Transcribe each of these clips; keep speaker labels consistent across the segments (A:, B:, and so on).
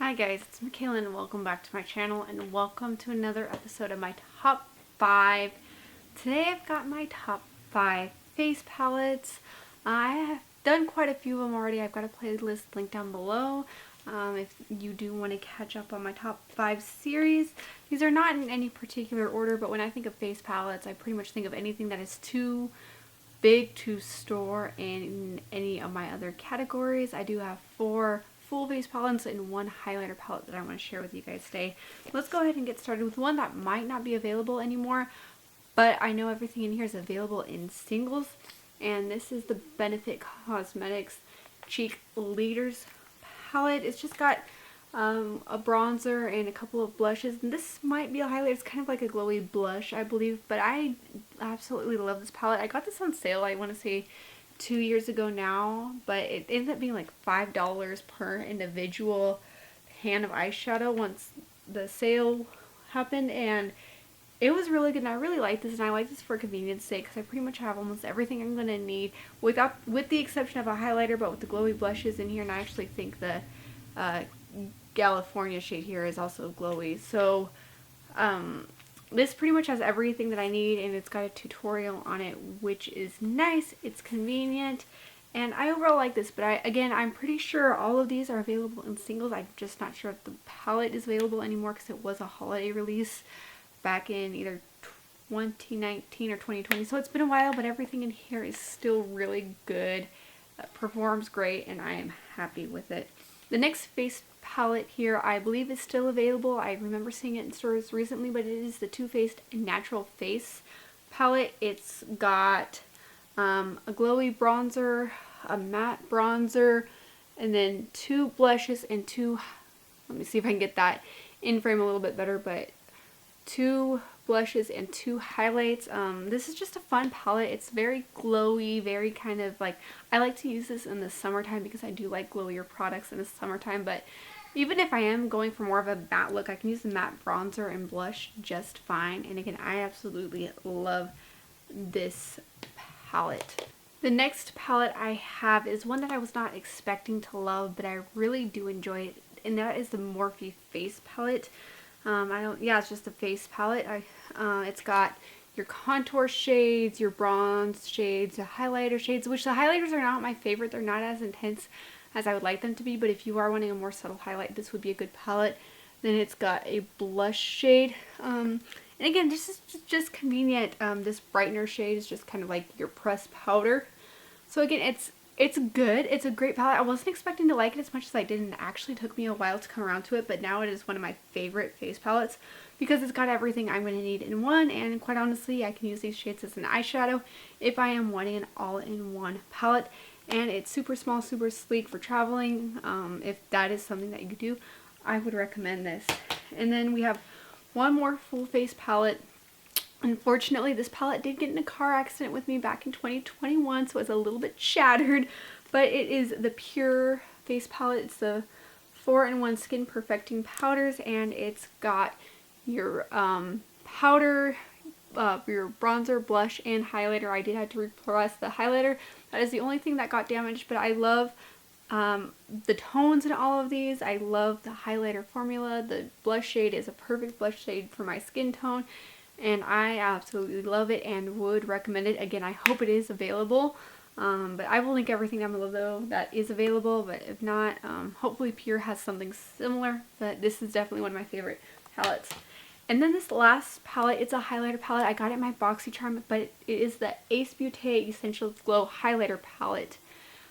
A: Hi guys, it's Machaela and welcome back to my channel and welcome to another episode of my top 5. Today I've got my top 5 face palettes. I have done quite a few of them already. I've got a playlist linked down below if you do want to catch up on my top 5 series. These are not in any particular order, but when I think of face palettes, I pretty much think of anything that is too big to store in any of my other categories. I do have 4 full face palettes and 1 highlighter palette that I want to share with you guys today. Let's go ahead and get started with one that might not be available anymore, but I know everything in here is available in singles, and this is the Benefit Cosmetics Cheekleaders palette. It's just got a bronzer and a couple of blushes, and this might be a highlight. It's kind of like a glowy blush, I believe, but I absolutely love this palette. I got this on sale, I want to say 2 years ago now, but it ended up being like $5 per individual pan of eyeshadow once the sale happened, and it was really good, and I really like this, and I like this for convenience sake because I pretty much have almost everything I'm going to need with the exception of a highlighter, but with the glowy blushes in here, and I actually think the California shade here is also glowy. So this pretty much has everything that I need, and it's got a tutorial on it, which is nice. It's convenient, and I overall like this, but I'm pretty sure all of these are available in singles. I'm just not sure if the palette is available anymore because it was a holiday release back in either 2019 or 2020, so it's been a while, but everything in here is still really good. Performs great, and I am happy with it. The next face palette here I believe is still available. I remember seeing it in stores recently, but it is the Too Faced Natural Face palette. It's got a glowy bronzer, a matte bronzer, and then 2 blushes and 2, let me see if I can get that in frame a little bit better, but 2 blushes and 2 highlights. This is just a fun palette. It's very glowy, very kind of like, I like to use this in the summertime because I do like glowier products in the summertime, but even if I am going for more of a matte look, I can use the matte bronzer and blush just fine. And again, I absolutely love this palette. The next palette I have is one that I was not expecting to love, but I really do enjoy it, and that is the Morphe Face palette. It's just a face palette. It's got your contour shades, your bronze shades, the highlighter shades, which the highlighters are not my favorite. They're not as intense as I would like them to be, but if you are wanting a more subtle highlight, this would be a good palette. Then it's got a blush shade. And again, this is just convenient. This brightener shade is just kind of like your pressed powder. So again, it's good. It's a great palette. I wasn't expecting to like it as much as I did, and it actually took me a while to come around to it, but now it is one of my favorite face palettes because it's got everything I'm going to need in one, and quite honestly, I can use these shades as an eyeshadow if I am wanting an all-in-one palette. And it's super small, super sleek for traveling. If that is something that you do, I would recommend this. And then we have one more full face palette. Unfortunately, this palette did get in a car accident with me back in 2021, so it's a little bit shattered, but it is the Pure face palette. It's the 4-in-1 Skin Perfecting Powders, and it's got your powder, your bronzer, blush, and highlighter. I did have to replace the highlighter. That is the only thing that got damaged, but I love the tones in all of these. I love the highlighter formula. The blush shade is a perfect blush shade for my skin tone, and I absolutely love it and would recommend it. Again, I hope it is available, but I will link everything down below that is available, but if not, hopefully Pure has something similar, but this is definitely one of my favorite palettes. And then this last palette, it's a highlighter palette. I got it in my BoxyCharm, but it is the Ace Beaute Essentials Glow Highlighter Palette.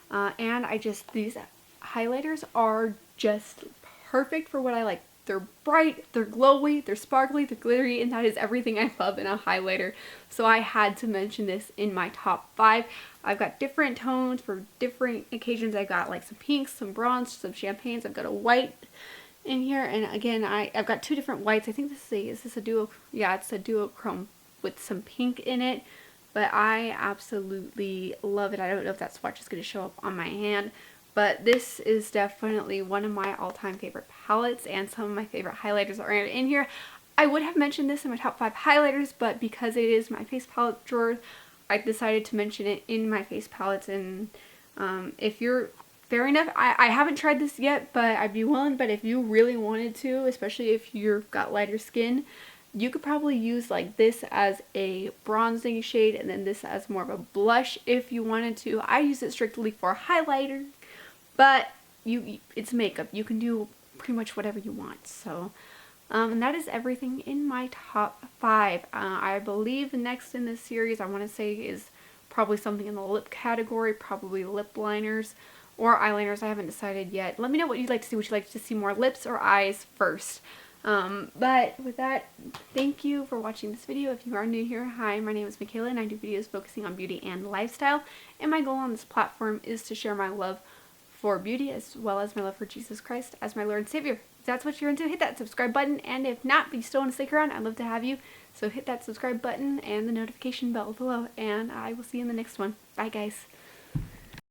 A: And these highlighters are just perfect for what I like. They're bright, they're glowy, they're sparkly, they're glittery, and that is everything I love in a highlighter. So I had to mention this in my top 5. I've got different tones for different occasions. I've got like some pinks, some bronze, some champagnes. I've got a white in here, and again, I've got 2 different whites. I think is this a duo? Yeah, it's a duochrome with some pink in it, but I absolutely love it. I don't know if that swatch is going to show up on my hand, but this is definitely one of my all-time favorite palettes, and some of my favorite highlighters are in here. I would have mentioned this in my top 5 highlighters, but because it is my face palette drawer, I decided to mention it in my face palettes. And if you're fair enough. I haven't tried this yet, but I'd be willing. But if you really wanted to, especially if you've got lighter skin, you could probably use like this as a bronzing shade and then this as more of a blush if you wanted to. I use it strictly for highlighter, but it's makeup. You can do pretty much whatever you want. So and that is everything in my top 5. I believe next in this series I want to say is probably something in the lip category, probably lip liners or eyeliners. I haven't decided yet. Let me know what you'd like to see. Would you like to see more lips or eyes first? But with that, thank you for watching this video. If you are new here, hi, my name is Machaela and I do videos focusing on beauty and lifestyle. And my goal on this platform is to share my love for beauty as well as my love for Jesus Christ as my Lord and Savior. If that's what you're into, hit that subscribe button. And if not, but you still want to stick around, I'd love to have you. So hit that subscribe button and the notification bell below. And I will see you in the next one. Bye, guys.